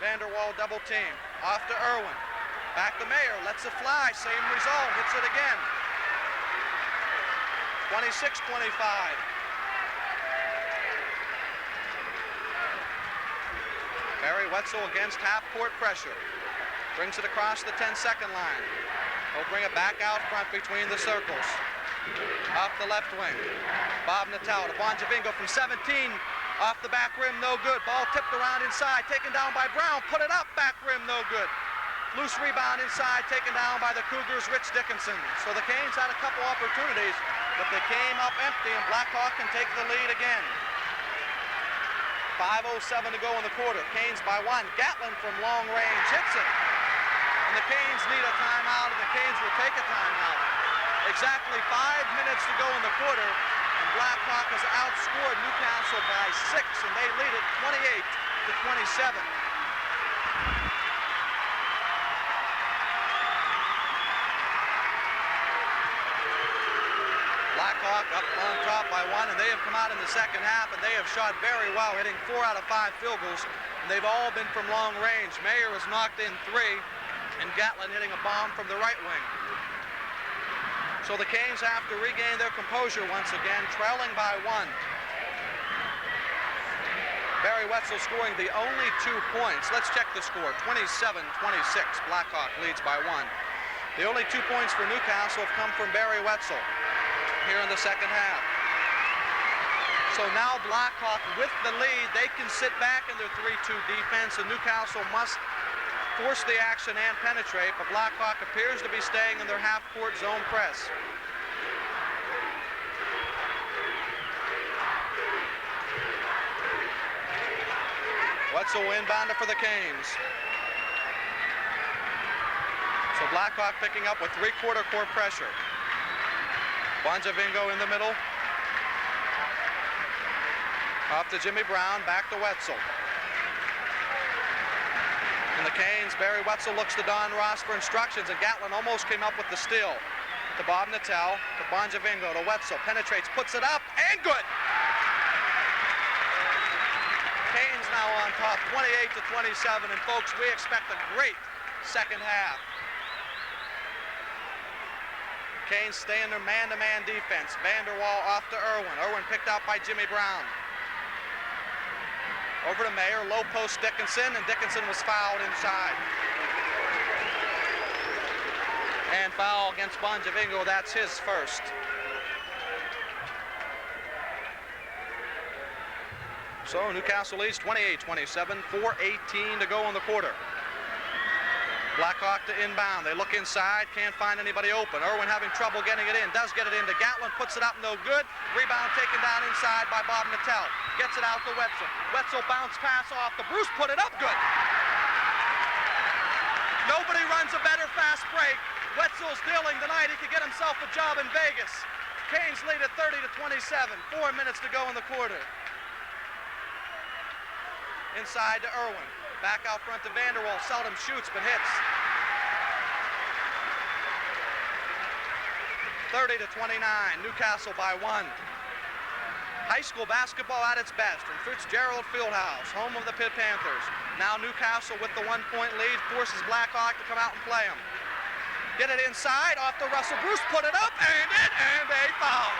Vanderwall double team. Off to Irwin. Back to Mayer. Lets it fly. Same result. Hits it again. 26-25. Barry Wetzel against half-court pressure. Brings it across the 10-second line. He'll bring it back out front between the circles. Off the left wing. Bob Natal to Bonjavingo from 17. Off the back rim, no good. Ball tipped around inside, taken down by Brown. Put it up, back rim, no good. Loose rebound inside, taken down by the Cougars' Rich Dickinson. So the Canes had a couple opportunities, but they came up empty, and Blackhawk can take the lead again. 5:07 to go in the quarter. Canes by 1. Gatlin from long range hits it. And the Canes need a timeout, and the Canes will take a timeout. Exactly 5 minutes to go in the quarter, and Blackhawk has outscored Newcastle by 6, and they lead it 28-27. Blackhawk up on top by 1, and they have come out in the second half, and they have shot very well, hitting 4 out of 5 field goals, and they've all been from long range. Mayer has knocked in 3, and Gatlin hitting a bomb from the right wing. So the Canes have to regain their composure once again, trailing by 1. Barry Wetzel scoring the only 2 points. Let's check the score. 27-26. Blackhawk leads by 1. The only 2 points for Newcastle have come from Barry Wetzel here in the second half. So now Blackhawk with the lead, they can sit back in their 3-2 defense, and Newcastle must force the action and penetrate, but Blackhawk appears to be staying in their half-court zone press. Wetzel inbounder for the Canes. So Blackhawk picking up with 3/4 court pressure. Bonjavingo in the middle. Off to Jimmy Brown, back to Wetzel. And the Canes, Barry Wetzel looks to Don Ross for instructions, and Gatlin almost came up with the steal. To Bob Natal, to Bonjavingo, to Wetzel, penetrates, puts it up, and good! Canes now on top, 28-27, and folks, we expect a great second half. Canes stay in their man-to-man defense. Vanderwall off to Irwin. Irwin picked out by Jimmy Brown. Over to Mayer, low post Dickinson, and Dickinson was fouled inside. And foul against Bonjavingo, that's his first. So Newcastle leads 28-27, 4:18 to go in the quarter. Blackhawk to inbound. They look inside, can't find anybody open. Irwin having trouble getting it in, does get it into Gatlin, puts it up, no good. Rebound taken down inside by Bob Natal. Gets it out to Wetzel. Wetzel bounce pass off the Bruce, put it up, good. Nobody runs a better fast break. Wetzel's dealing tonight. He could get himself a job in Vegas. Canes lead at 30-27. 4 minutes to go in the quarter. Inside to Irwin. Back out front to Vanderwall. Seldom shoots, but hits. 30-29. Newcastle by 1. High school basketball at its best from Fitzgerald Fieldhouse, home of the Pitt Panthers. Now Newcastle with the 1-point lead forces Blackhawk to come out and play them. Get it inside, off to Russell Bruce, put it up, and a foul.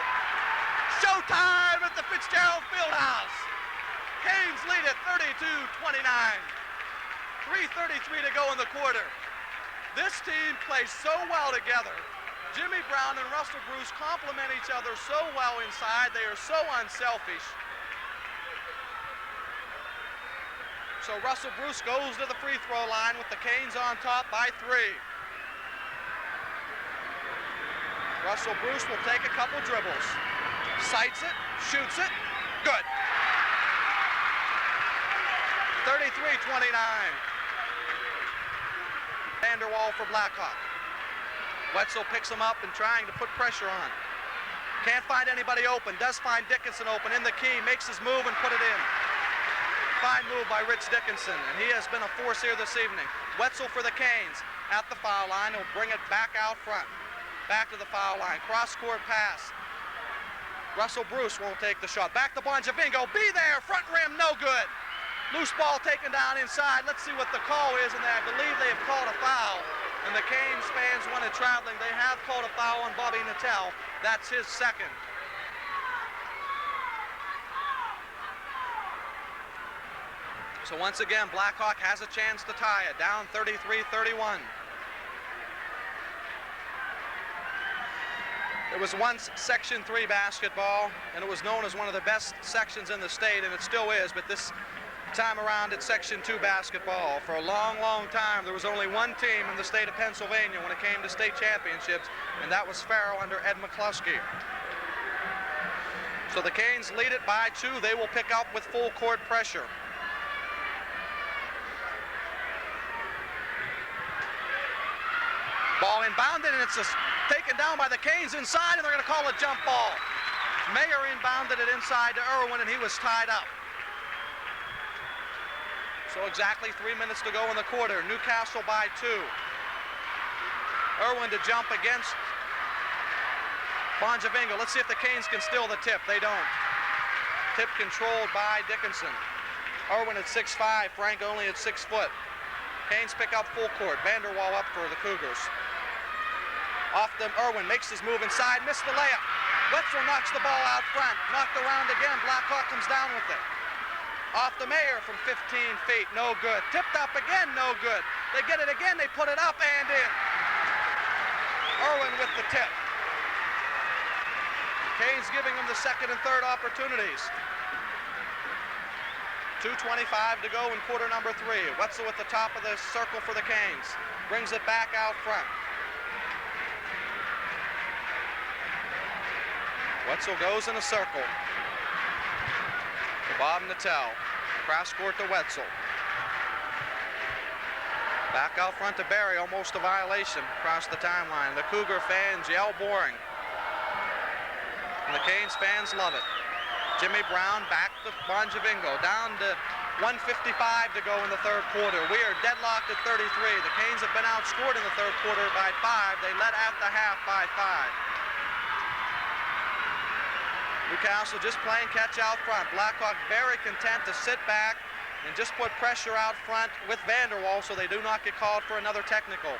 Showtime at the Fitzgerald Fieldhouse. Canes lead at 32-29. 3:33 to go in the quarter. This team plays so well together. Jimmy Brown and Russell Bruce complement each other so well inside. They are so unselfish. So Russell Bruce goes to the free throw line with the Canes on top by 3. Russell Bruce will take a couple dribbles. Sights it, shoots it, good. 33-29. Vanderwall for Blackhawk. Wetzel picks him up and trying to put pressure on. Can't find anybody open. Does find Dickinson open in the key. Makes his move and put it in. Fine move by Rich Dickinson, and he has been a force here this evening. Wetzel for the Canes at the foul line. He'll bring it back out front. Back to the foul line. Cross-court pass. Russell Bruce won't take the shot. Back to Bonjavingo. Be there. Front rim, no good. Loose ball taken down inside. Let's see what the call is, and I believe they have called a foul. And the Canes fans wanted traveling. They have called a foul on Bobby Natel. That's his second. So once again, Blackhawk has a chance to tie it, down 33-31. It was once Section 3 basketball, and it was known as one of the best sections in the state, and it still is, but this time around it's Section 2 basketball. For a long, long time, there was only one team in the state of Pennsylvania when it came to state championships, and that was Farrow under Ed McCluskey. So the Canes lead it by 2. They will pick up with full court pressure. Ball inbounded, and it's just taken down by the Canes inside, and they're going to call a jump ball. Mayer inbounded it inside to Irwin, and he was tied up. So exactly 3 minutes to go in the quarter. Newcastle by 2. Irwin to jump against Bonjavingo. Let's see if the Canes can steal the tip. They don't. Tip controlled by Dickinson. Irwin at 6'5", Frank only at 6 foot. Canes pick up full court. Vanderwall up for the Cougars. Off them, Irwin makes his move inside, missed the layup. Wetzel knocks the ball out front, knocked around again. Blackhawk comes down with it. Off the Mayer from 15 feet, no good. Tipped up again, no good. They get it again, they put it up and in. Irwin with the tip. Canes giving them the second and third opportunities. 2:25 to go in quarter number 3. Wetzel at the top of the circle for the Canes. Brings it back out front. Wetzel goes in a circle to Bob Natel. Cross court to Wetzel. Back out front to Barry, almost a violation across the timeline. The Cougar fans yell boring. And the Canes fans love it. Jimmy Brown back to Bonjavingo. Down to 1:55 to go in the third quarter. We are deadlocked at 33. The Canes have been outscored in the third quarter by 5. They led at the half by 5. Newcastle just playing catch out front. Blackhawk very content to sit back and just put pressure out front with Vanderwall so they do not get called for another technical.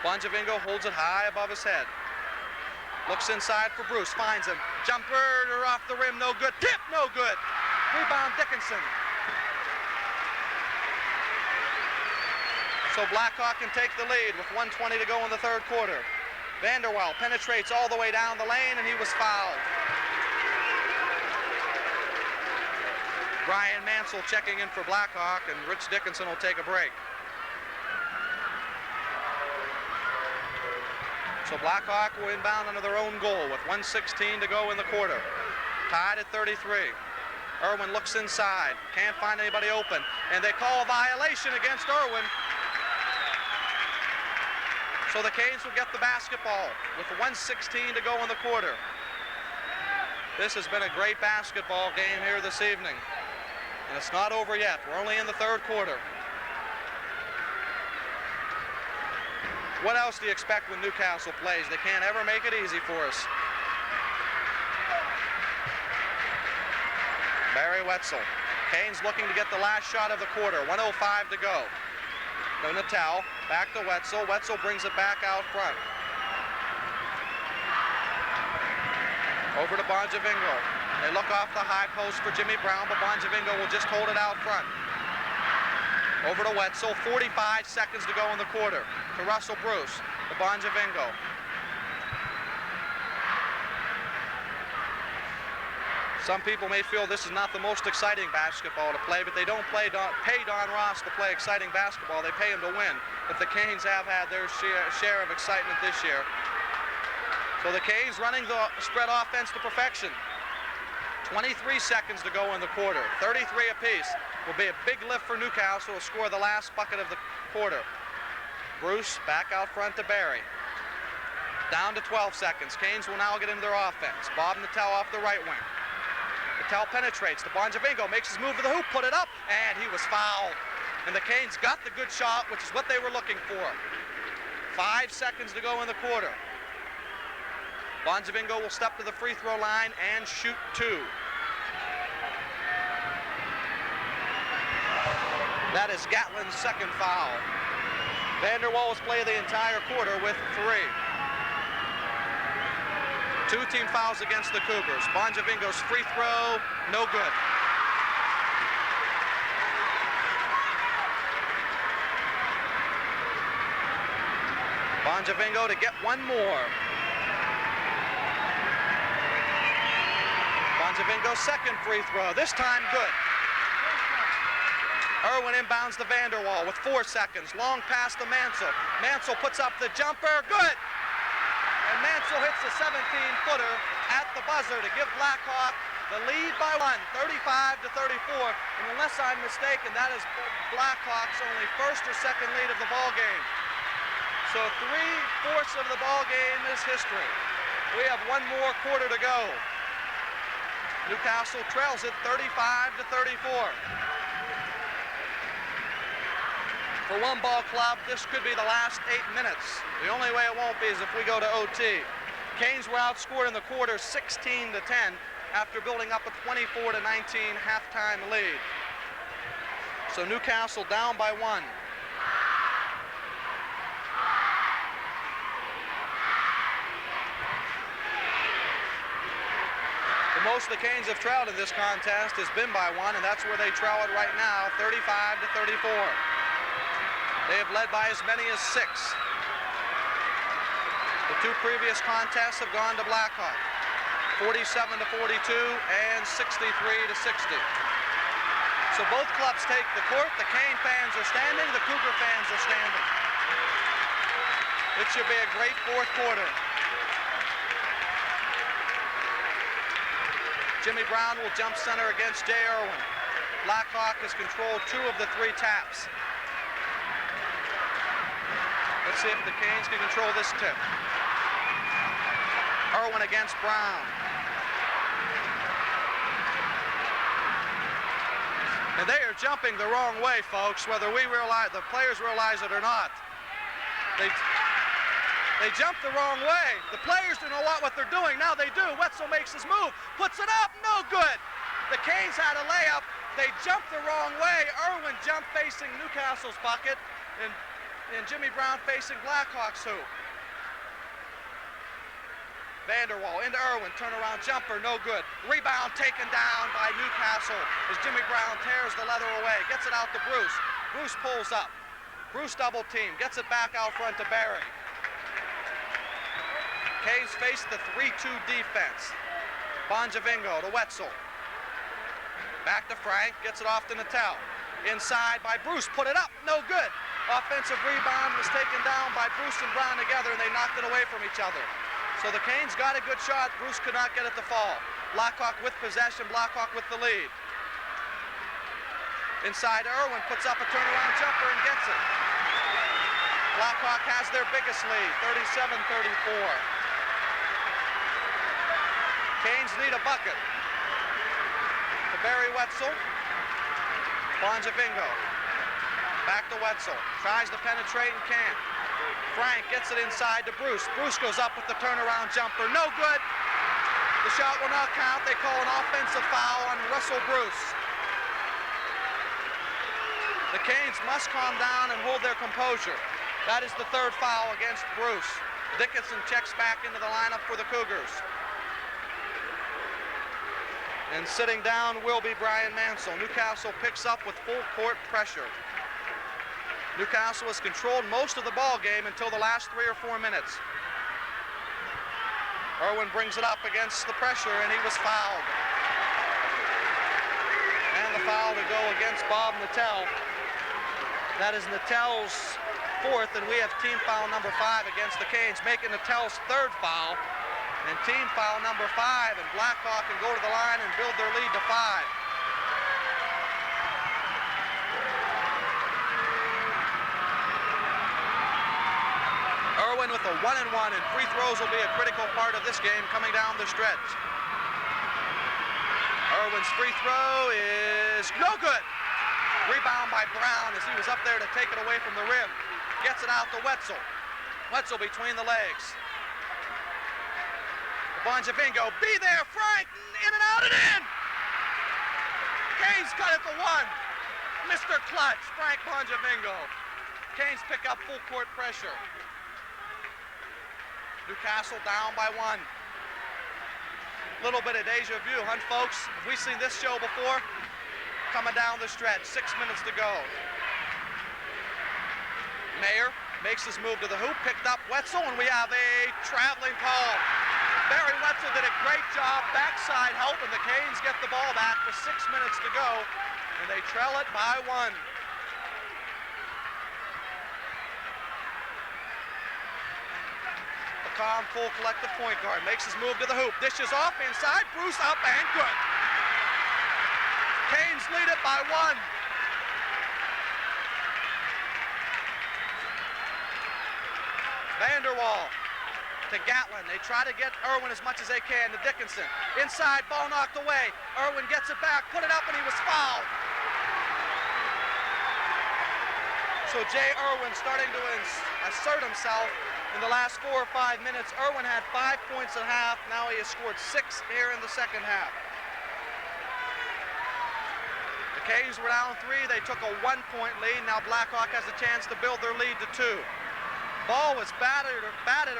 Bonjavingo holds it high above his head. Looks inside for Bruce, finds him. Jumper off the rim, no good. Tip, no good. Rebound Dickinson. So Blackhawk can take the lead with 1:20 to go in the third quarter. Vanderwall penetrates all the way down the lane, and he was fouled. Brian Mansell checking in for Blackhawk, and Rich Dickinson will take a break. So Blackhawk will inbound under their own goal with 1:16 to go in the quarter. Tied at 33. Irwin looks inside, can't find anybody open, and they call a violation against Irwin. So the Canes will get the basketball with 1:16 to go in the quarter. This has been a great basketball game here this evening. And it's not over yet. We're only in the third quarter. What else do you expect when Newcastle plays? They can't ever make it easy for us. Barry Wetzel. Canes looking to get the last shot of the quarter. 1:05 to go. No Natel. Back to Wetzel. Wetzel brings it back out front. Over to Bonjavingo. They look off the high post for Jimmy Brown, but Bonjavingo will just hold it out front. Over to Wetzel. 45 seconds to go in the quarter. To Russell Bruce. To Bonjavingo. Some people may feel this is not the most exciting basketball to play, but they don't pay Don Ross to play exciting basketball. They pay him to win. But the Canes have had their share of excitement this year. So the Canes running the spread offense to perfection. 23 seconds to go in the quarter. 33 apiece. Will be a big lift for Newcastle to score the last bucket of the quarter. Bruce back out front to Barry. Down to 12 seconds. Canes will now get into their offense. Bob Natel off the right wing. Natel penetrates to Bonjavingo, makes his move to the hoop, put it up, and he was fouled. And the Canes got the good shot, which is what they were looking for. 5 seconds to go in the quarter. Bonjavingo will step to the free throw line and shoot 2. That is Gatlin's second foul. Vanderwall was playing the entire quarter with 3. 2 team fouls against the Cougars. Bonjavingo's free throw, no good. Bonjavingo to get one more. Bonjavingo's second free throw, this time good. Irwin inbounds to Vanderwall with 4 seconds. Long pass to Mansell. Mansell puts up the jumper, good! And Mansell hits the 17-footer at the buzzer to give Blackhawk the lead by 1, 35-34. And unless I'm mistaken, that is Blackhawk's only first or second lead of the ball game. So 3/4 of the ball game is history. We have one more quarter to go. Newcastle trails it 35-34. For one ball club, this could be the last 8 minutes. The only way it won't be is if we go to OT. Canes were outscored in the quarter 16-10 after building up a 24-19 halftime lead. So Newcastle down by 1. The most the Canes have trailed in this contest has been by 1, and that's where they trail it right now, 35-34. They have led by as many as 6. The 2 previous contests have gone to Blackhawk, 47-42 and 63-60. So both clubs take the court. The Cane fans are standing, the Cougar fans are standing. It should be a great fourth quarter. Jimmy Brown will jump center against Jay Irwin. Blackhawk has controlled 2 of the 3 taps. Let's see if the Canes can control this tip. Irwin against Brown. And they are jumping the wrong way, folks, whether we realize, the players realize it or not. They jumped the wrong way. The players don't know what they're doing. Now they do. Wetzel makes his move, puts it up, no good. The Canes had a layup. They jumped the wrong way. Irwin jumped facing Newcastle's bucket, and Jimmy Brown facing Blackhawk's hoop. Vanderwall into Irwin, turnaround jumper, no good. Rebound taken down by Newcastle as Jimmy Brown tears the leather away, gets it out to Bruce. Bruce pulls up. Bruce double team, gets it back out front to Barry. Canes face the 3-2 defense. Bonjavingo to Wetzel. Back to Frank, gets it off to Natel. Inside by Bruce, put it up, no good. Offensive rebound was taken down by Bruce and Brown together, and they knocked it away from each other. So the Canes got a good shot. Bruce could not get it to fall. Blackhawk with possession, Blackhawk with the lead. Inside, Irwin puts up a turnaround jumper and gets it. Blackhawk has their biggest lead, 37-34. Canes need a bucket. To Barry Wetzel. Bonjavingo. Back to Wetzel. Tries to penetrate and can't. Frank gets it inside to Bruce. Bruce goes up with the turnaround jumper. No good. The shot will not count. They call an offensive foul on Russell Bruce. The Canes must calm down and hold their composure. That is the 3rd foul against Bruce. Dickinson checks back into the lineup for the Cougars. And sitting down will be Brian Mansell. Newcastle picks up with full court pressure. Newcastle has controlled most of the ball game until the last 3 or 4 minutes. Irwin brings it up against the pressure, and he was fouled. And the foul to go against Bob Natel. That is Natel's 4th, and we have team foul number 5 against the Canes, making Natel's 3rd foul. And team foul number 5, and Blackhawk can go to the line and build their lead to 5. Irwin with a 1-and-1, and free throws will be a critical part of this game coming down the stretch. Irwin's free throw is no good. Rebound by Brown as he was up there to take it away from the rim. Gets it out to Wetzel. Wetzel between the legs. Bonjavingo, be there, Frank, in and out and in! Canes cut it to 1. Mr. Clutch, Frank Bonjavingo. Canes pick up full court pressure. Newcastle down by 1. Little bit of deja vu, huh, folks? Have we seen this show before? Coming down the stretch, 6 minutes to go. Mayer makes his move to the hoop, picked up Wetzel, and we have a traveling call. Barry Wetzel did a great job, backside help, and the Canes get the ball back with 6 minutes to go, and they trail it by 1. The calm, cool, collective point guard makes his move to the hoop, dishes off inside, Bruce up and good. Canes lead it by 1. Vanderwall to Gatlin. They try to get Irwin as much as they can to Dickinson. Inside, ball knocked away. Irwin gets it back, put it up, and he was fouled. So Jay Irwin starting to assert himself in the last 4 or 5 minutes. Irwin had 5 points at half. Now he has scored 6 here in the second half. The Canes were down 3. They took a 1-point lead. Now Blackhawk has a chance to build their lead to 2. Ball was batted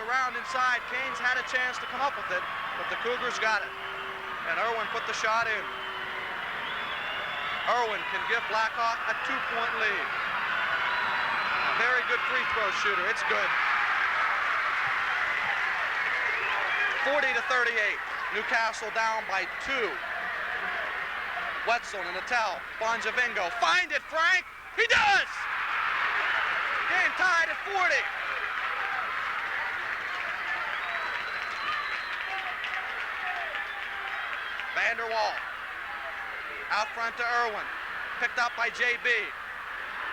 around inside. Canes had a chance to come up with it, but the Cougars got it. And Irwin put the shot in. Irwin can give Blackhawk a 2-point lead. A very good free throw shooter. It's good. 40-38. Newcastle down by 2. Wetzel and Natal. Bonjavingo. Find it, Frank. He does! Game tied at 40. Vanderwall. Out front to Irwin. Picked up by JB.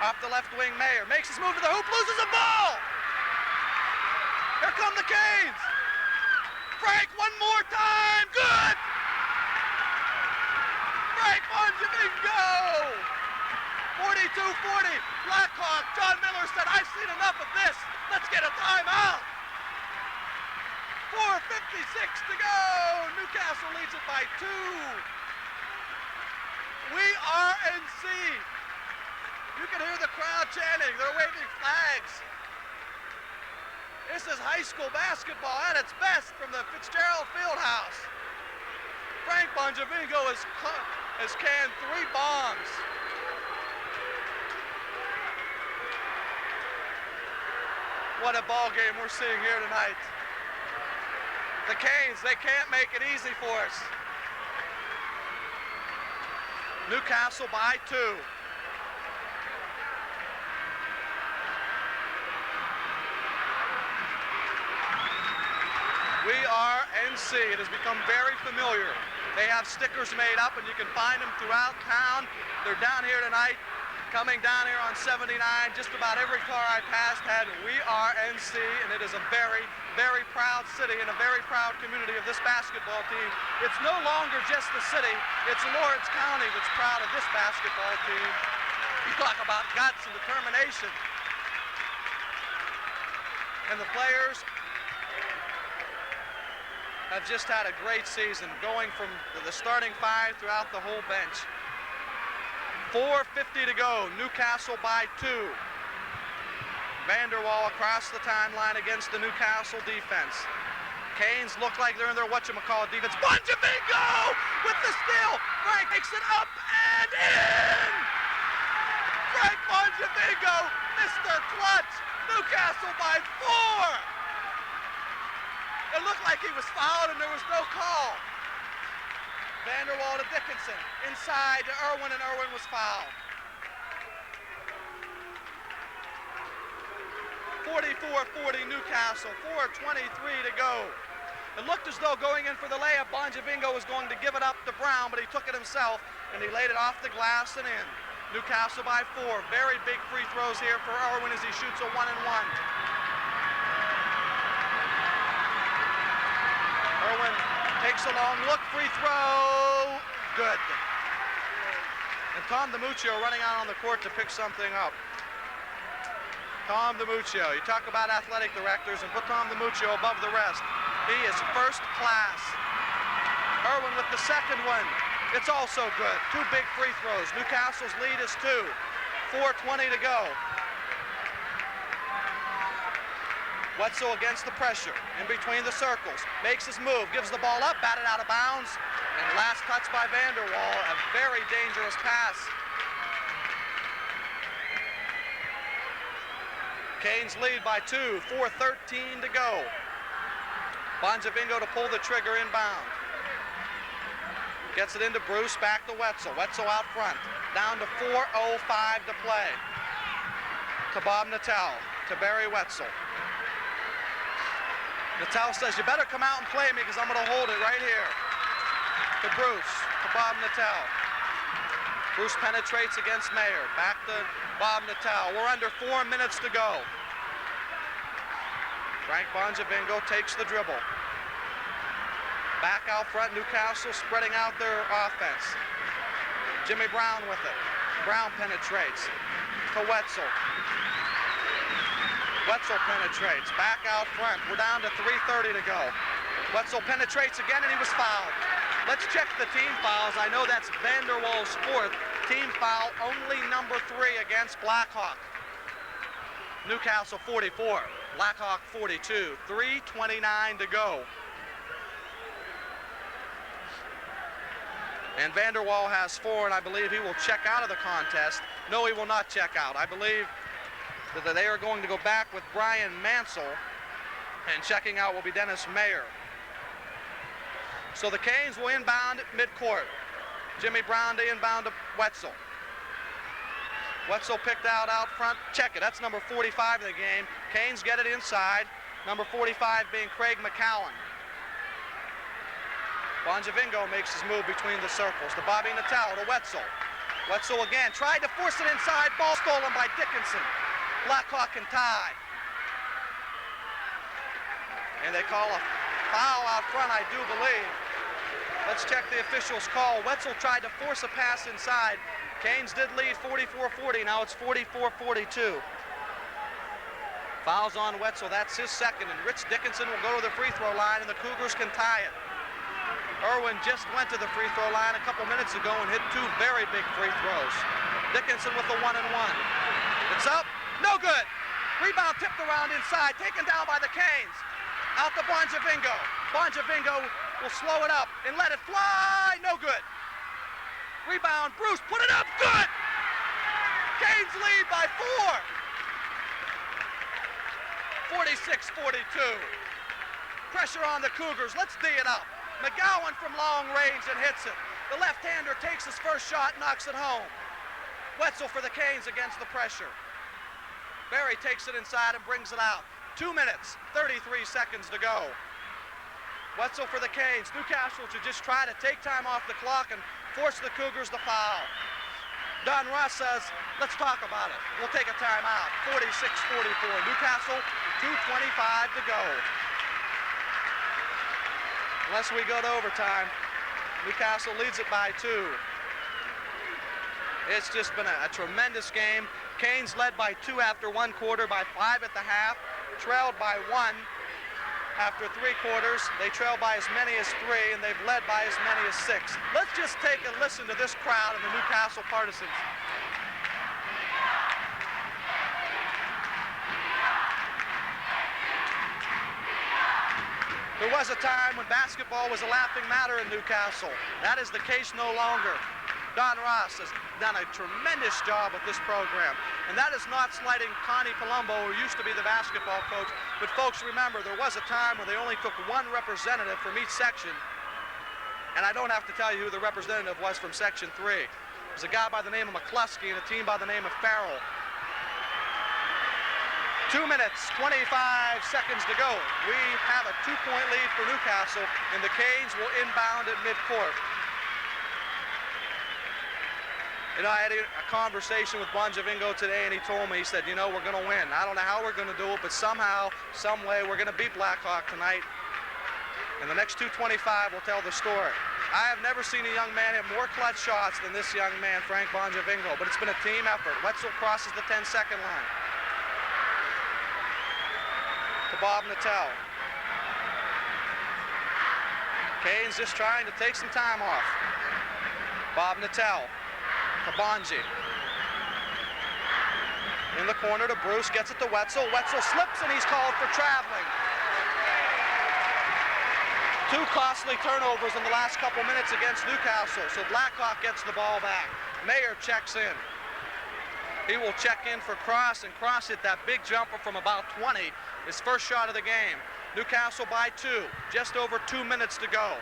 Off the left wing, Mayer. Makes his move to the hoop, loses the ball! Here come the Canes! Frank, one more time! Good! Frank Bonjavingo! 42-40. Blackhawk. John Miller said, I've seen enough of this. Let's get a timeout. 4:56 to go. Newcastle leads it by 2. We are NC. You can hear the crowd chanting. They're waving flags. This is high school basketball at its best from the Fitzgerald Fieldhouse. Frank Bonjavingo has canned 3 bombs. What a ball game we're seeing here tonight. The Canes, they can't make it easy for us. Newcastle by 2. We are NC. It has become very familiar. They have stickers made up and you can find them throughout town. They're down here tonight. Coming down here on 79, just about every car I passed had "We Are NC," and it is a very, very proud city and a very proud community of this basketball team. It's no longer just the city, it's Lawrence County that's proud of this basketball team. You talk about guts and determination. And the players have just had a great season, going from the starting 5 throughout the whole bench. 4:50 to go, Newcastle by 2. Vanderwall across the timeline against the Newcastle defense. Canes look like they're in their whatchamacallit defense. Bonjavingo with the steal. Frank takes it up and in. Frank Bonjavingo, Mr. Clutch. Newcastle by 4. It looked like he was fouled and there was no call. Vanderwall to Dickinson, inside to Irwin, and Irwin was fouled. 44-40 Newcastle, 4:23 to go. It looked as though going in for the layup, Bonjavingo was going to give it up to Brown, but he took it himself, and he laid it off the glass and in. Newcastle by 4. Very big free throws here for Irwin as he shoots a 1-and-1. Irwin takes a long look, free throw, good. And Tom DiMuccio running out on the court to pick something up. Tom DiMuccio, you talk about athletic directors and put Tom DiMuccio above the rest. He is first class. Irwin with the second one. It's also good. 2 big free throws. Newcastle's lead is 2. 4:20 to go. Wetzel against the pressure, in between the circles, makes his move, gives the ball up, batted out of bounds, and last touch by Vanderwall, a very dangerous pass. Canes lead by 2, 4:13 to go. Bonjavingo to pull the trigger inbound. Gets it into Bruce, back to Wetzel. Wetzel out front, down to 4:05 to play. To Bob Natal, to Barry Wetzel. Natal says, you better come out and play me because I'm going to hold it right here. To Bruce, to Bob Natal. Bruce penetrates against Mayer. Back to Bob Natal. We're under 4 minutes to go. Frank Bonjavingo takes the dribble. Back out front, Newcastle spreading out their offense. Jimmy Brown with it. Brown penetrates to Wetzel. Wetzel penetrates, back out front. We're down to 3:30 to go. Wetzel penetrates again, and he was fouled. Let's check the team fouls. I know that's Vanderwall's 4th. Team foul, only number 3 against Blackhawk. Newcastle 44, Blackhawk 42. 3:29 to go. And Vanderwall has 4, and I believe he will check out of the contest. No, he will not check out. I believe that they are going to go back with Brian Mansell, and checking out will be Dennis Mayer. So the Canes will inbound at midcourt. Jimmy Brown to inbound to Wetzel. Wetzel picked out front. Check it, that's number 45 in the game. Canes get it inside. Number 45 being Craig McCowan. Bonjavingo makes his move between the circles. To Bobby Natal, to Wetzel. Wetzel again, tried to force it inside. Ball stolen by Dickinson. Blackhawk can tie. And they call a foul out front, I do believe. Let's check the official's call. Wetzel tried to force a pass inside. Canes did lead 44-40. Now it's 44-42. Fouls on Wetzel. That's his 2nd. And Rich Dickinson will go to the free throw line, and the Cougars can tie it. Irwin just went to the free throw line a couple minutes ago and hit 2 very big free throws. Dickinson with the 1-and-1. It's up. No good. Rebound tipped around inside, taken down by the Canes. Out to Bonjavingo. Bonjavingo will slow it up and let it fly. No good. Rebound, Bruce, put it up. Good. Canes lead by 4. 46-42. Pressure on the Cougars. Let's D it up. McGowan from long range and hits it. The left-hander takes his first shot, knocks it home. Wetzel for the Canes against the pressure. Barry takes it inside and brings it out. 2 minutes, 33 seconds to go. Wetzel for the Canes. Newcastle should just try to take time off the clock and force the Cougars to foul. Don Ross says, let's talk about it. We'll take a timeout. 46-44. Newcastle, 2:25 to go. Unless we go to overtime, Newcastle leads it by 2. It's just been a tremendous game. Canes led by 2 after 1 quarter, by 5 at the half, trailed by 1 after 3 quarters. They trailed by as many as 3, and they've led by as many as 6. Let's just take a listen to this crowd and the Newcastle partisans. There was a time when basketball was a laughing matter in Newcastle. That is the case no longer. Don Ross has done a tremendous job with this program. And that is not slighting Connie Palumbo, who used to be the basketball coach. But folks, remember, there was a time when they only took 1 representative from each section. And I don't have to tell you who the representative was from Section 3. It was a guy by the name of McCluskey and a team by the name of Farrell. 2 minutes, 25 seconds to go. We have a 2-point lead for Newcastle, and the Canes will inbound at midcourt. You know, I had a conversation with Bonjavingo today, and he told me, he said, you know, we're going to win. I don't know how we're going to do it, but somehow, some way, we're going to beat Blackhawk tonight. And the next 2:25 will tell the story. I have never seen a young man hit more clutch shots than this young man, Frank Bonjavingo, but it's been a team effort. Wetzel crosses the 10-second line. To Bob Natal. Canes just trying to take some time off. Bob Natel to Bonji. In the corner to Bruce, gets it to Wetzel. Wetzel slips and he's called for traveling. 2 costly turnovers in the last couple minutes against Newcastle, so Blackhawk gets the ball back. Mayer checks in. He will check in for Cross, and Cross hit that big jumper from about 20, his first shot of the game. Newcastle by 2, just over 2 minutes to go.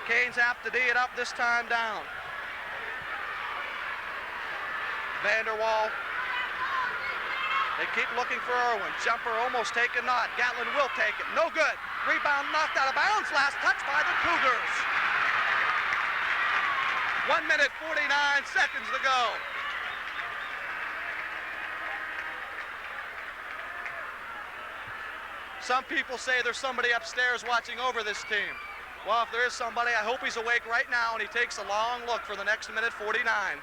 Canes have to D it up, this time down. Vanderwall. They keep looking for Irwin. Jumper almost taken, not. Gatlin will take it. No good. Rebound knocked out of bounds. Last touch by the Cougars. 1 minute, 49 seconds to go. Some people say there's somebody upstairs watching over this team. Well, if there is somebody, I hope he's awake right now and he takes a long look for the next minute 49.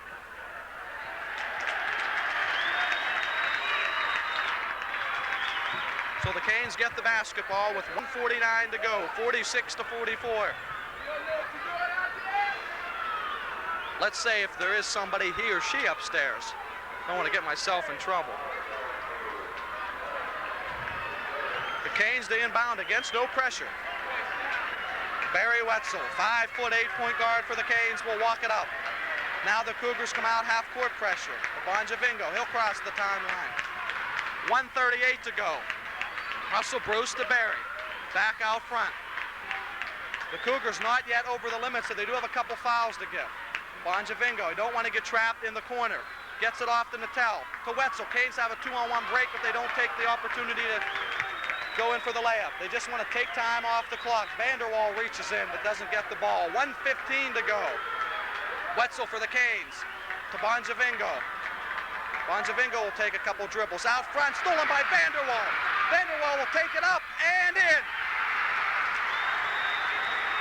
So the Canes get the basketball with 1:49 to go, 46-44. Let's say if there is somebody, he or she upstairs. Don't want to get myself in trouble. The Canes, they inbound against no pressure. Barry Wetzel, 5'8" point guard for the Canes, will walk it up. Now the Cougars come out half-court pressure. Bonjavingo, he'll cross the timeline. 1:38 to go. Russell Bruce to Barry. Back out front. The Cougars not yet over the limit, so they do have a couple fouls to give. Bonjavingo, don't want to get trapped in the corner. Gets it off to Natel. To Wetzel. Canes have a 2-on-1 break, but they don't take the opportunity to go in for the layup. They just want to take time off the clock. Vanderwall reaches in, but doesn't get the ball. 1:15 to go. Wetzel for the Canes. To Bonjavingo. Bonjavingo will take a couple dribbles. Out front, stolen by Vanderwall. Vanderwall will take it up and in.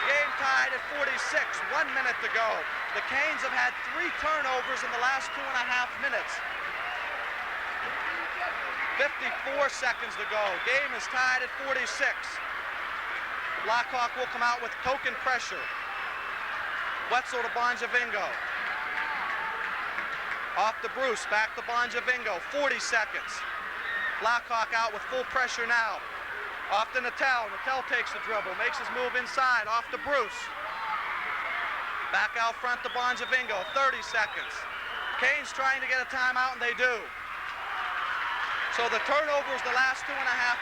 Game tied at 46, 1 minute to go. The Canes have had 3 turnovers in the last 2.5 minutes. 54 seconds to go. Game is tied at 46. Blackhawk will come out with token pressure. Wetzel to Bonjavingo. Off to Bruce, back to Bonjavingo, 40 seconds. Blackhawk out with full pressure now. Off to Natel. Natel takes the dribble, makes his move inside. Off to Bruce. Back out front to Bonjavingo, 30 seconds. Canes trying to get a timeout, and they do. So the turnovers the last 2.5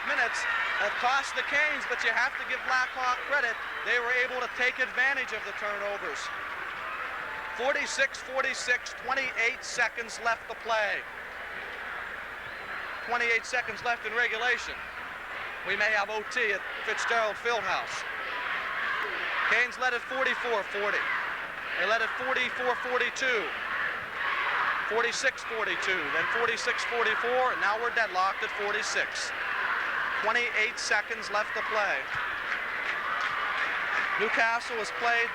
minutes have cost the Canes, but you have to give Blackhawk credit. They were able to take advantage of the turnovers. 46-46, 28 seconds left to play. 28 seconds left in regulation. We may have OT at Fitzgerald Fieldhouse. Canes led at 44-40. They led at 44-42. 46-42, then 46-44, and now we're deadlocked at 46. 28 seconds left to play. Newcastle has played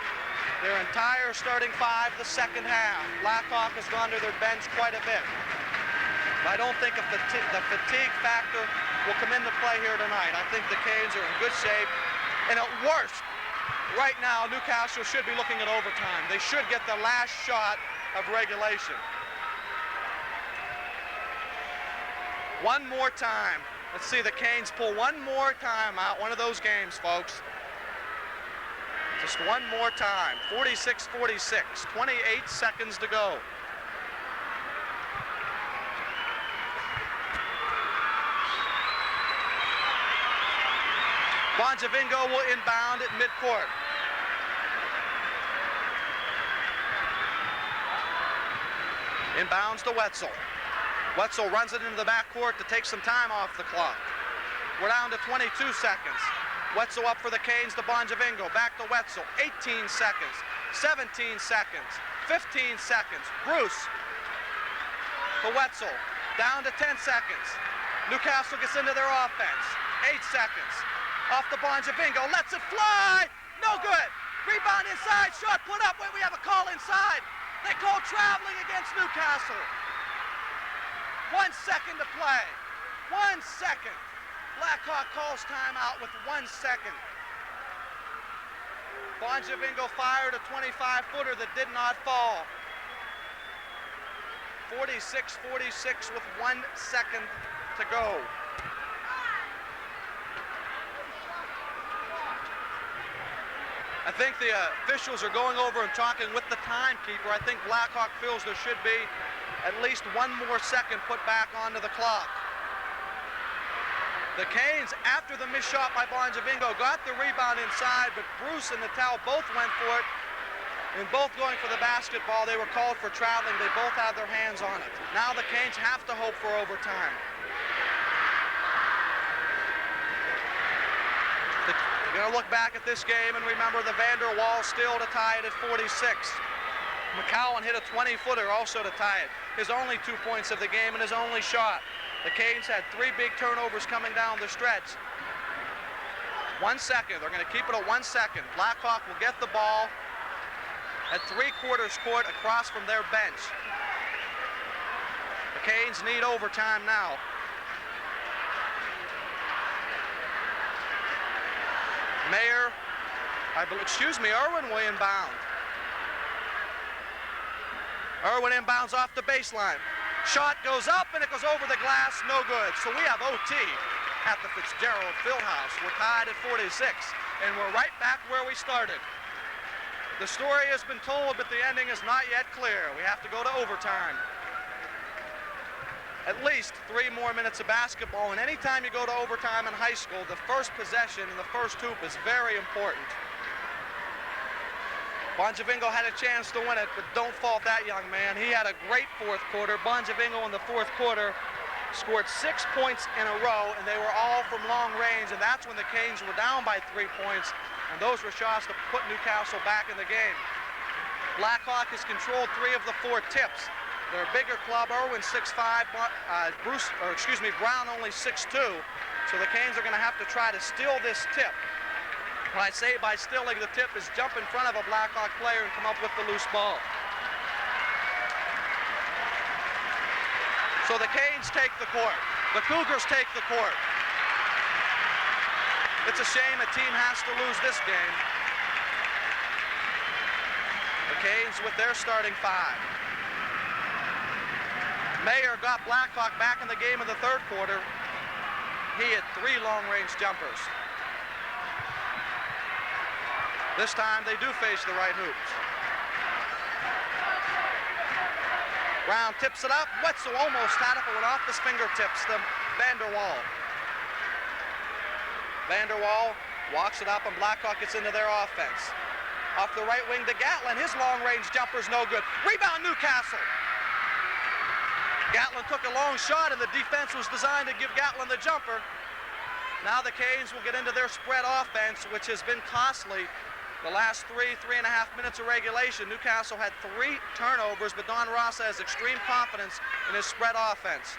their entire starting 5 the second half. Blackhawk has gone to their bench quite a bit. But I don't think if the fatigue factor will come into play here tonight. I think the Canes are in good shape. And at worst, right now, Newcastle should be looking at overtime. They should get the last shot of regulation. One more time. Let's see the Canes pull one more time out. One of those games, folks. Just one more time. 46-46. 28 seconds to go. Bonjavingo will inbound at midcourt. Inbounds to Wetzel. Wetzel runs it into the backcourt to take some time off the clock. We're down to 22 seconds. Wetzel up for the Canes to Bonjavingo. Back to Wetzel. 18 seconds. 17 seconds. 15 seconds. Bruce to Wetzel. Down to 10 seconds. Newcastle gets into their offense. 8 seconds. Off to Bonjavingo. Lets it fly. No good. Rebound inside. Shot put up. Wait, we have a call inside. They call traveling against Newcastle. 1 second to play. 1 second. Blackhawk calls timeout with 1 second. Bonjavingo fired a 25-footer that did not fall. 46-46 with 1 second to go. I think the officials are going over and talking with the timekeeper. I think Blackhawk feels there should be at least 1 more second put back onto the clock. The Canes, after the missed shot by Bonjavingo, got the rebound inside, but Bruce and Natal both went for it. And both going for the basketball, they were called for traveling. They both had their hands on it. Now the Canes have to hope for overtime. You're going to look back at this game and remember the Vander Waal still to tie it at 46. McCowan hit a 20-footer also to tie it. His only 2 points of the game and his only shot. The Canes had 3 big turnovers coming down the stretch. 1 second. They're going to keep it at 1 second. Blackhawk will get the ball at 3/4 court across from their bench. The Canes need overtime now. Mayer, Irwin will inbound. Irwin inbounds off the baseline. Shot goes up and it goes over the glass, no good. So we have OT at the Fitzgerald Fieldhouse. We're tied at 46 and we're right back where we started. The story has been told, but the ending is not yet clear. We have to go to overtime. At least 3 more minutes of basketball, and anytime you go to overtime in high school, the first possession and the first hoop is very important. Bonjavingo had a chance to win it, but don't fault that young man. He had a great 4th quarter. Bonjavingo in the 4th quarter scored 6 points in a row, and they were all from long range, and that's when the Canes were down by 3 points, and those were shots to put Newcastle back in the game. Blackhawk has controlled 3 of the 4 tips. They're a bigger club. Irwin 6'5", Brown only 6'2", so the Canes are going to have to try to steal this tip. When I say by stealing the tip is jump in front of a Blackhawk player and come up with the loose ball. So the Canes take the court. The Cougars take the court. It's a shame a team has to lose this game. The Canes with their starting 5. Mayer got Blackhawk back in the game in the 3rd quarter. He had 3 long-range jumpers. This time they do face the right hoops. Brown tips it up. Wetzel almost had it, but went off his fingertips to Vander Waal. Vander Waal walks it up, and Blackhawk gets into their offense. Off the right wing to Gatlin. His long-range jumper's no good. Rebound Newcastle. Gatlin took a long shot, and the defense was designed to give Gatlin the jumper. Now the Canes will get into their spread offense, which has been costly. The last 3.5 minutes of regulation, Newcastle had 3 turnovers, but Don Rossa has extreme confidence in his spread offense.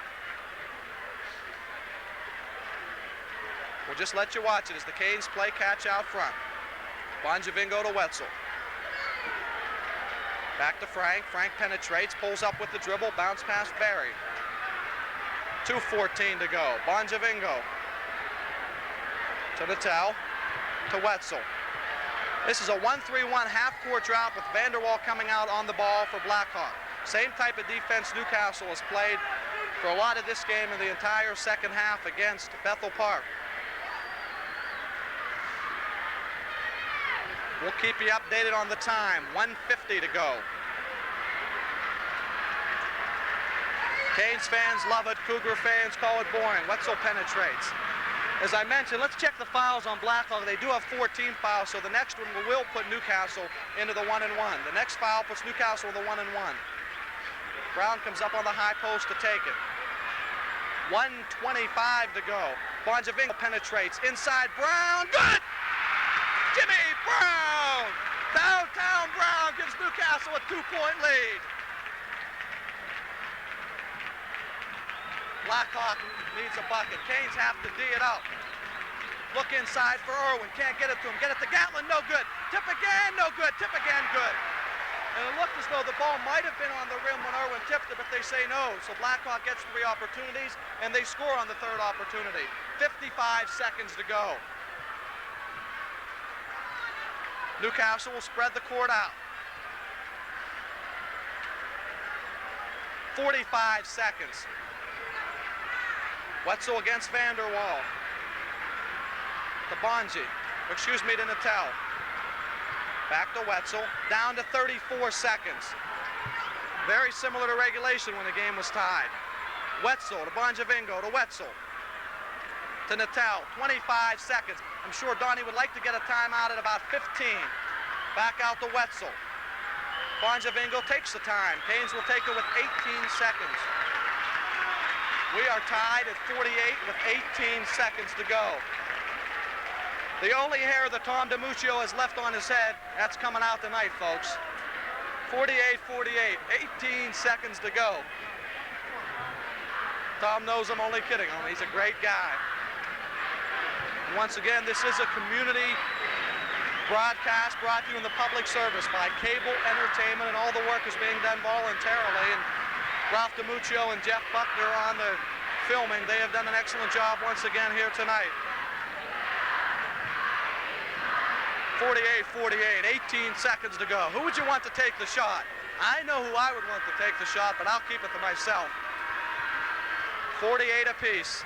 We'll just let you watch it as the Canes play catch out front. Bonjavingo to Wetzel. Back to Frank. Frank penetrates, pulls up with the dribble, bounce past Barry. 2:14 to go. Bonjavingo to Natal, to Wetzel. This is a 1-3-1 half-court drop with Vander Waal coming out on the ball for Blackhawk. Same type of defense Newcastle has played for a lot of this game in the entire second half against Bethel Park. We'll keep you updated on the time. 1:50 to go. Canes fans love it. Cougar fans call it boring. Wetzel penetrates. As I mentioned, let's check the fouls on Blackhawk. They do have 14 fouls, so the next one will put Newcastle into the 1-1. The next foul puts Newcastle in the 1-1. Brown comes up on the high post to take it. 1:25 to go. Bonjavingo penetrates. Inside, Brown. Good! Jimmy Brown! Downtown Brown gives Newcastle a 2-point lead. Blackhawk needs a bucket. Canes have to D it up. Look inside for Irwin. Can't get it to him. Get it to Gatlin. No good. Tip again. No good. Tip again. Good. And it looked as though the ball might have been on the rim when Irwin tipped it, but they say no. So Blackhawk gets 3 opportunities, and they score on the 3rd opportunity. 55 seconds to go. Newcastle will spread the court out. 45 seconds. Wetzel against Vanderwall. To Natel. Back to Wetzel, down to 34 seconds. Very similar to regulation when the game was tied. Wetzel to Bonjavingo to Wetzel. To Natel, 25 seconds. I'm sure Donnie would like to get a timeout at about 15. Back out to Wetzel. Bonjavingo takes the time. Canes will take it with 18 seconds. We are tied at 48 with 18 seconds to go. The only hair that Tom DiMuccio has left on his head, that's coming out tonight, folks. 48-48, 18 seconds to go. Tom knows I'm only kidding him. He's a great guy. Once again, this is a community broadcast brought to you in the public service by Cable Entertainment, and all the work is being done voluntarily. And Ralph DiMuccio and Jeff Buckner on the filming. They have done an excellent job once again here tonight. 48-48, 18 seconds to go. Who would you want to take the shot? I know who I would want to take the shot, but I'll keep it to myself. 48 apiece.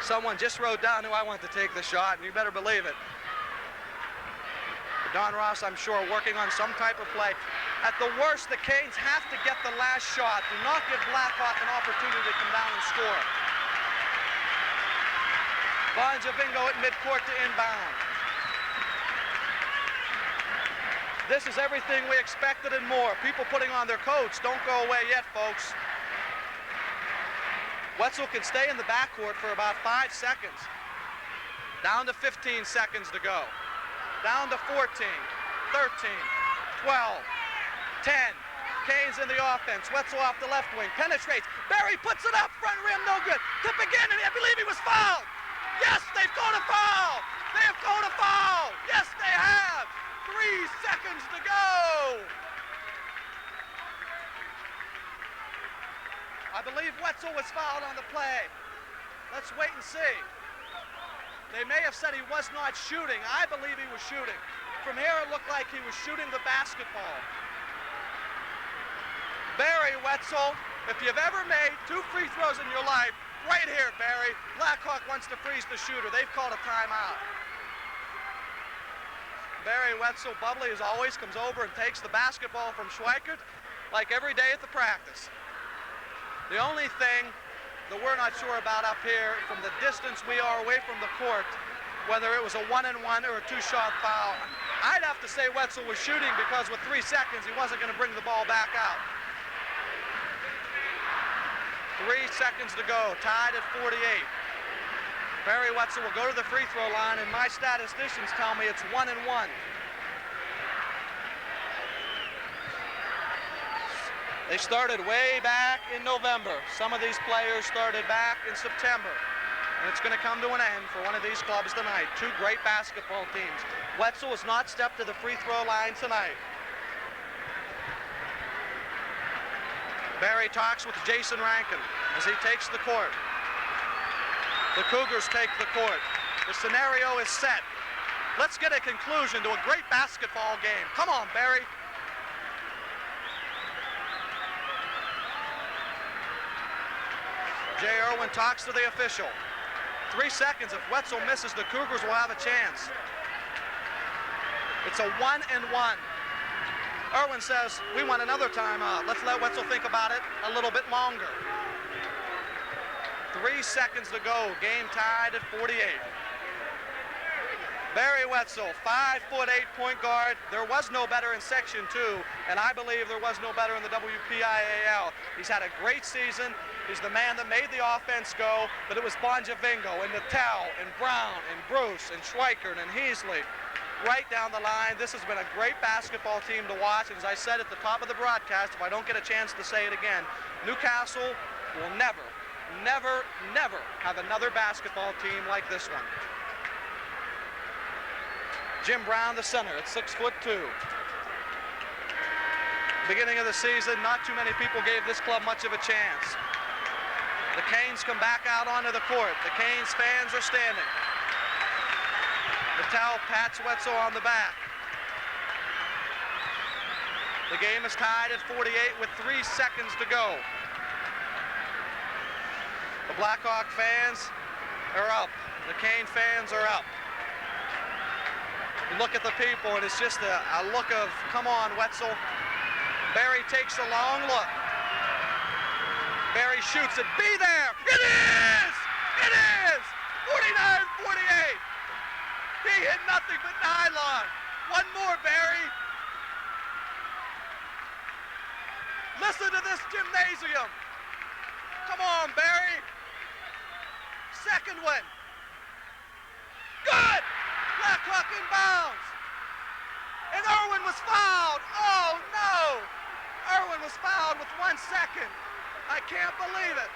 Someone just wrote down who I want to take the shot, and you better believe it. Don Ross, I'm sure, working on some type of play. At the worst, the Canes have to get the last shot. Do not give Blackhawk an opportunity to come down and score. Bonjavingo at midcourt to inbound. This is everything we expected and more. People putting on their coats. Don't go away yet, folks. Wetzel can stay in the backcourt for about 5 seconds. Down to 15 seconds to go. Down to 14, 13, 12, 10. Canes in the offense. Wetzel off the left wing. Penetrates. Barry puts it up. Front rim, no good. Tip again, and I believe he was fouled. Yes, they've called a foul. They have called a foul. Yes, they have. 3 seconds to go. I believe Wetzel was fouled on the play. Let's wait and see. They may have said he was not shooting. I believe he was shooting. From here, it looked like he was shooting the basketball. Barry Wetzel, if you've ever made 2 free throws in your life, right here, Barry. Blackhawk wants to freeze the shooter. They've called a timeout. Barry Wetzel, bubbly as always, comes over and takes the basketball from Schweikert like every day at the practice. The only thing that we're not sure about up here, from the distance we are away from the court, whether it was a 1-and-1 or a 2-shot foul. I'd have to say Wetzel was shooting because with 3 seconds, he wasn't going to bring the ball back out. 3 seconds to go, tied at 48. Barry Wetzel will go to the free throw line, and my statisticians tell me it's 1-and-1. They started way back in November. Some of these players started back in September. And it's going to come to an end for one of these clubs tonight. 2 great basketball teams. Wetzel has not stepped to the free throw line tonight. Barry talks with Jason Rankin as he takes the court. The Cougars take the court. The scenario is set. Let's get a conclusion to a great basketball game. Come on, Barry. Jay Irwin talks to the official. 3 seconds. If Wetzel misses, the Cougars will have a chance. It's a 1-and-1. Irwin says, we want another timeout. Let's let Wetzel think about it a little bit longer. 3 seconds to go. Game tied at 48. Barry Wetzel, 5'8" point guard. There was no better in Section 2, and I believe there was no better in the WPIAL. He's had a great season. He's the man that made the offense go, but it was Bonjavingo and Natel and Brown and Bruce and Schweikert and Heasley right down the line. This has been a great basketball team to watch, and as I said at the top of the broadcast, if I don't get a chance to say it again, Newcastle will never, never, never have another basketball team like this one. Jim Brown, the center, at 6'2". Beginning of the season, not too many people gave this club much of a chance. The Canes come back out onto the court. The Canes fans are standing. The towel pats Wetzel on the back. The game is tied at 48 with 3 seconds to go. The Blackhawk fans are up. The Cane fans are up. You look at the people, and it's just a look of, come on, Wetzel. Barry takes a long look. Barry shoots it. Be there! It is! It is! 49-48. He hit nothing but nylon. One more, Barry. Listen to this gymnasium. Come on, Barry. Second one. Good! Blackhawk inbounds. And Irwin was fouled. Oh, no! Irwin was fouled with 1 second. I can't believe it.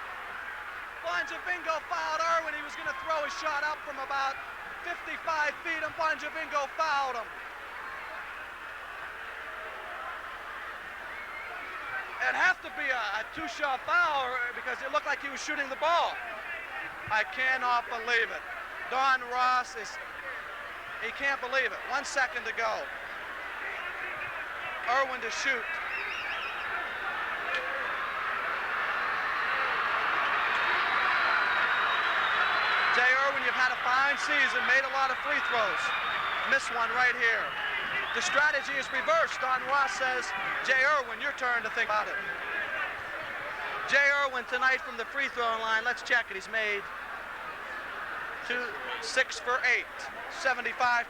Bonjavingo fouled Irwin. He was going to throw a shot up from about 55 feet, and Bonjavingo fouled him. It'd have to be a 2-shot foul because it looked like he was shooting the ball. I cannot believe it. Don Ross he can't believe it. 1 second to go. Irwin to shoot. Jay Irwin, you've had a fine season, made a lot of free throws. Missed one right here. The strategy is reversed. Don Ross says, Jay Irwin, your turn to think about it. Jay Irwin tonight from the free throw line, let's check it. He's made 6 for 8, 75%.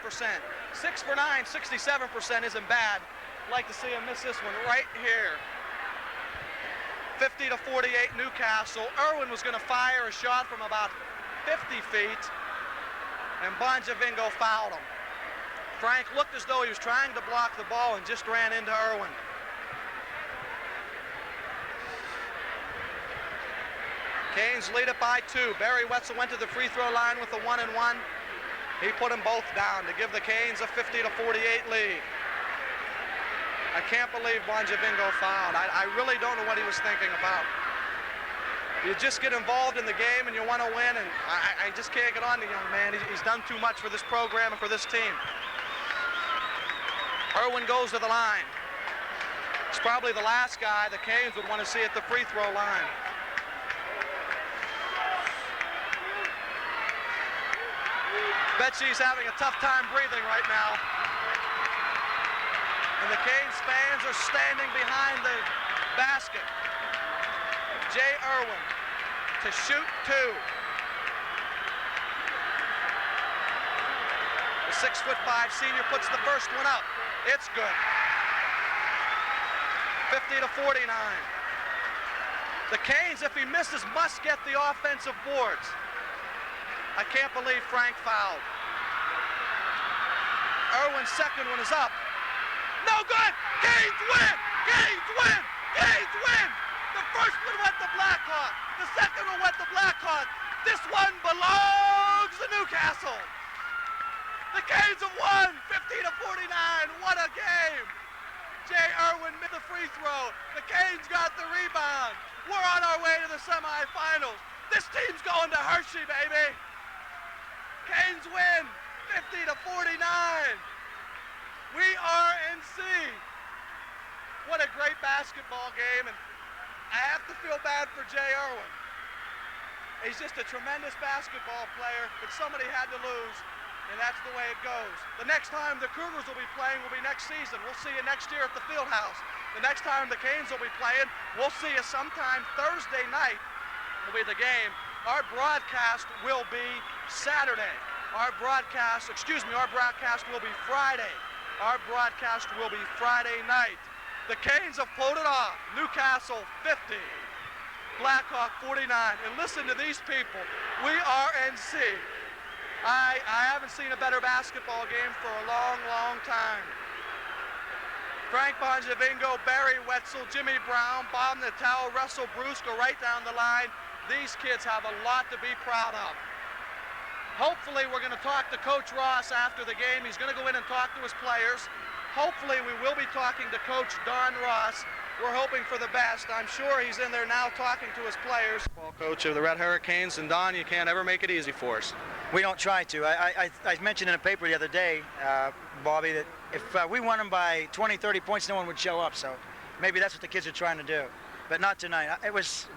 6 for 9, 67% isn't bad. I'd like to see him miss this one right here. 50-48 Newcastle. Irwin was going to fire a shot from about 50 feet, and Bonjavingo fouled him. Frank looked as though he was trying to block the ball and just ran into Irwin. Canes lead it by 2. Barry Wetzel went to the free throw line with a 1-and-1. He put them both down to give the Canes a 50-48 lead. I can't believe Bonjavingo fouled. I really don't know what he was thinking about. You just get involved in the game and you want to win, and I just can't get on the young man. He's done too much for this program and for this team. Irwin goes to the line. He's probably the last guy the Canes would want to see at the free throw line. Bet she's having a tough time breathing right now. And the Canes fans are standing behind the basket. Jay Irwin to shoot 2. The 6'5" senior puts the first one up. It's good. 50-49. The Canes, if he misses, must get the offensive boards. I can't believe Frank fouled. Irwin's second one is up. No good! Canes win! Canes win! Canes win! The first one went to Blackhawk. The second one went to Blackhawk. This one belongs to Newcastle. The Canes have won 50-49. What a game. Jay Irwin made the free throw. The Canes got the rebound. We're on our way to the semifinals. This team's going to Hershey, baby. Canes win 50-49. We are in C. What a great basketball game. And I have to feel bad for Jay Irwin. He's just a tremendous basketball player, but somebody had to lose, and that's the way it goes. The next time the Cougars will be playing will be next season. We'll see you next year at the Fieldhouse. The next time the Canes will be playing, we'll see you sometime Thursday night will be the game. Our broadcast will be Saturday. Our broadcast will be Friday. Our broadcast will be Friday night. The Canes have floated off. Newcastle 50, Blackhawk 49. And listen to these people. We are NC. I haven't seen a better basketball game for a long, long time. Frank Bonjavingo, Barry Wetzel, Jimmy Brown, Bob Natal, Russell Bruce go right down the line. These kids have a lot to be proud of. Hopefully we're going to talk to Coach Ross after the game. He's going to go in and talk to his players. Hopefully we will be talking to Coach Don Ross We're hoping for the best. I'm sure he's in there now talking to his players. Ball coach of the Red Hurricanes, and Don, you can't ever make it easy for us. We don't try to. I mentioned in a paper the other day, Bobby, that if we won them by 20, 30 points, no one would show up. So maybe that's what the kids are trying to do. But not tonight.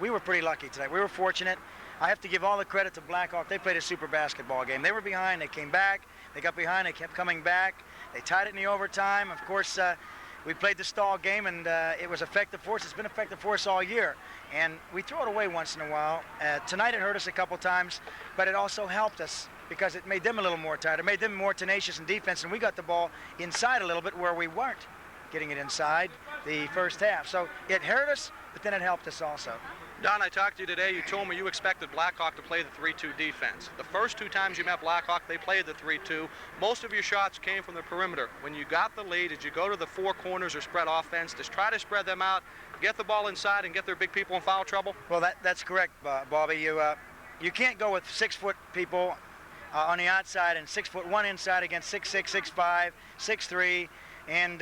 We were pretty lucky tonight. We were fortunate. I have to give all the credit to Blackhawk. They played a super basketball game. They were behind. They came back. They got behind. They kept coming back. They tied it in the overtime. Of course, we played the stall game, and it was effective for us. It's been effective for us all year. And we throw it away once in a while. Tonight it hurt us a couple times, but it also helped us because it made them a little more tired. It made them more tenacious in defense, and we got the ball inside a little bit where we weren't getting it inside the first half. So it hurt us, but then it helped us also. Don, I talked to you today. You told me you expected Blackhawk to play the 3-2 defense. The first two times you met Blackhawk, they played the 3-2. Most of your shots came from the perimeter. When you got the lead, did you go to the four corners or spread offense? Just try to spread them out, get the ball inside, and get their big people in foul trouble? Well, that's correct, Bobby. You can't go with 6-foot people on the outside and 6'1" inside against 6'6", 6'5", 6'3", and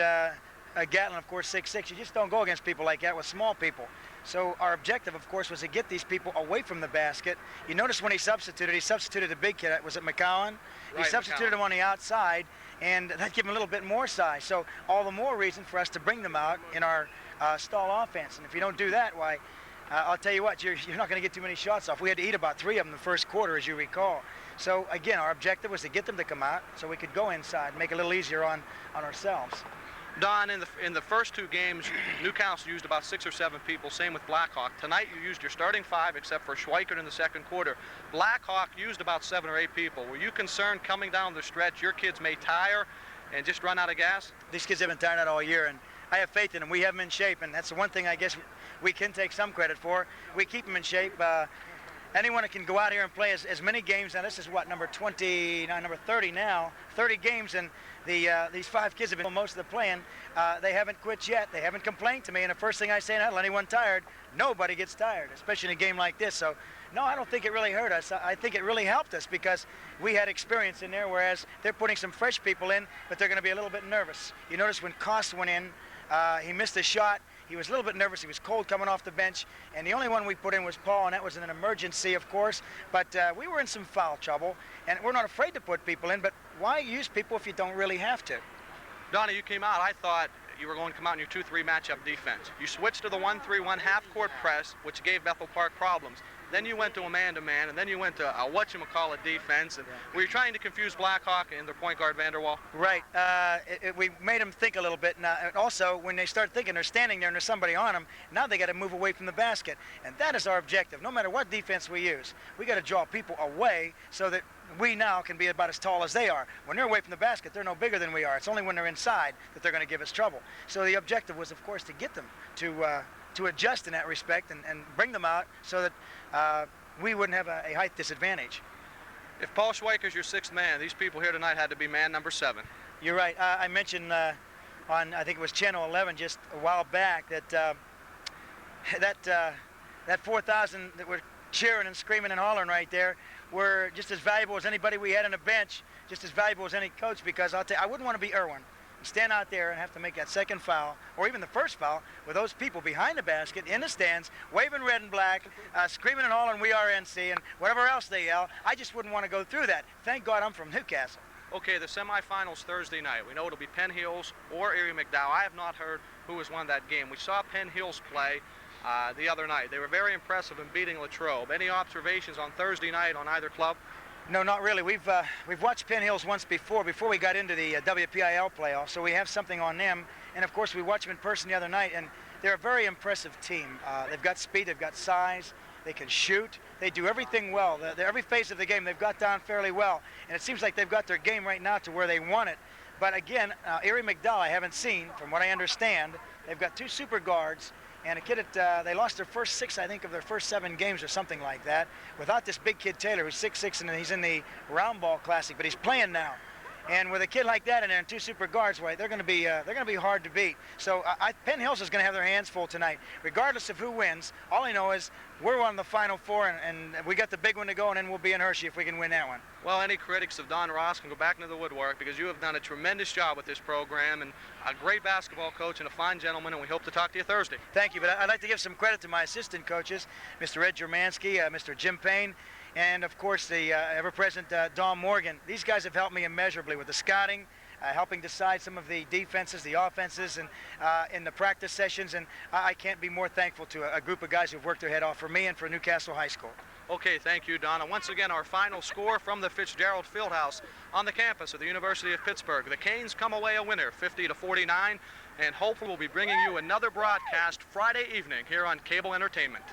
Gatlin, of course, 6'6". You just don't go against people like that with small people. So our objective, of course, was to get these people away from the basket. You notice when he substituted a big kid. Was it McCowan? He substituted him on the outside, and that gave him a little bit more size. So all the more reason for us to bring them out in our stall offense. And if you don't do that, why, I'll tell you what, you're not going to get too many shots off. We had to eat about 3 of them the first quarter, as you recall. So again, our objective was to get them to come out so we could go inside and make it a little easier on ourselves. Don, in the first two games, Newcastle used about 6 or 7 people, same with Blackhawk. Tonight you used your starting 5 except for Schweikert in the second quarter. Blackhawk used about 7 or 8 people. Were you concerned coming down the stretch your kids may tire and just run out of gas? These kids have been tired out all year, and I have faith in them. We have them in shape, and that's the one thing I guess we can take some credit for. We keep them in shape. Anyone that can go out here and play as many games, now this is what, number 30 now, 30 games, and these 5 kids have been most of the playing. They haven't quit yet. They haven't complained to me, and the first thing I say, not anyone tired, nobody gets tired, especially in a game like this. So, no, I don't think it really hurt us. I think it really helped us because we had experience in there, whereas they're putting some fresh people in, but they're going to be a little bit nervous. You notice when Koss went in, he missed a shot. He was a little bit nervous. He was cold coming off the bench, and the only one we put in was Paul, and that was an emergency, of course. But we were in some foul trouble, and we're not afraid to put people in, but why use people if you don't really have to? Donnie, you came out, I thought you were going to come out in your 2-3 matchup defense. You switched to the 1-3-1 half-court press, which gave Bethel Park problems. Then you went to a man-to-man, and then you went to a whatchamacallit defense. And were you trying to confuse Blackhawk and their point guard, Vanderwall? Right. We made them think a little bit. Now, also, when they start thinking they're standing there and there's somebody on them, now they got to move away from the basket. And that is our objective. No matter what defense we use, we got to draw people away so that we now can be about as tall as they are. When they're away from the basket, they're no bigger than we are. It's only when they're inside that they're going to give us trouble. So the objective was, of course, to get them to adjust in that respect and bring them out so that we wouldn't have a height disadvantage. If Paul Schweiker's your 6th man, these people here tonight had to be man number 7. You're right. I mentioned on, I think it was Channel 11 just a while back, that that 4,000 that were cheering and screaming and hollering right there were just as valuable as anybody we had on the bench, just as valuable as any coach, because I'll tell you, I wouldn't want to be Irwin. Stand out there and have to make that second foul, or even the first foul, with those people behind the basket, in the stands, waving red and black, screaming and hollering, "We are NC," and whatever else they yell. I just wouldn't want to go through that. Thank God I'm from Newcastle. Okay, the semifinals Thursday night. We know it'll be Penn Hills or Erie McDowell. I have not heard who has won that game. We saw Penn Hills play the other night. They were very impressive in beating Latrobe. Any observations on Thursday night on either club? No, not really. We've watched Penn Hills once before we got into the WPIAA playoffs, so we have something on them. And of course, we watched them in person the other night, and they're a very impressive team. They've got speed, they've got size, they can shoot, they do everything well. Every phase of the game they've got down fairly well, and it seems like they've got their game right now to where they want it. But again, Erie McDowell I haven't seen, from what I understand. They've got 2 super guards. And a kid they lost their first 6, I think, of their first 7 games or something like that, without this big kid Taylor, who's 6'6", and he's in the Round Ball Classic, but he's playing now. And with a kid like that in there and 2 super guards, they're going to be hard to beat. So Penn Hills is going to have their hands full tonight, regardless of who wins. All I know is we're on the Final Four, and we got the big one to go, and then we'll be in Hershey if we can win that one. Well, any critics of Don Ross can go back into the woodwork, because you have done a tremendous job with this program, and a great basketball coach and a fine gentleman, and we hope to talk to you Thursday. Thank you, but I'd like to give some credit to my assistant coaches, Mr. Ed Germansky, Mr. Jim Payne, and of course the ever-present Don Morgan. These guys have helped me immeasurably with the scouting, helping decide some of the defenses, the offenses, and in the practice sessions, and I can't be more thankful to a group of guys who've worked their head off for me and for Newcastle High School. Okay, thank you, Don. And once again, our final score from the Fitzgerald Fieldhouse on the campus of the University of Pittsburgh. The Canes come away a winner, 50-49, and hopefully we'll be bringing you another broadcast Friday evening here on Cable Entertainment.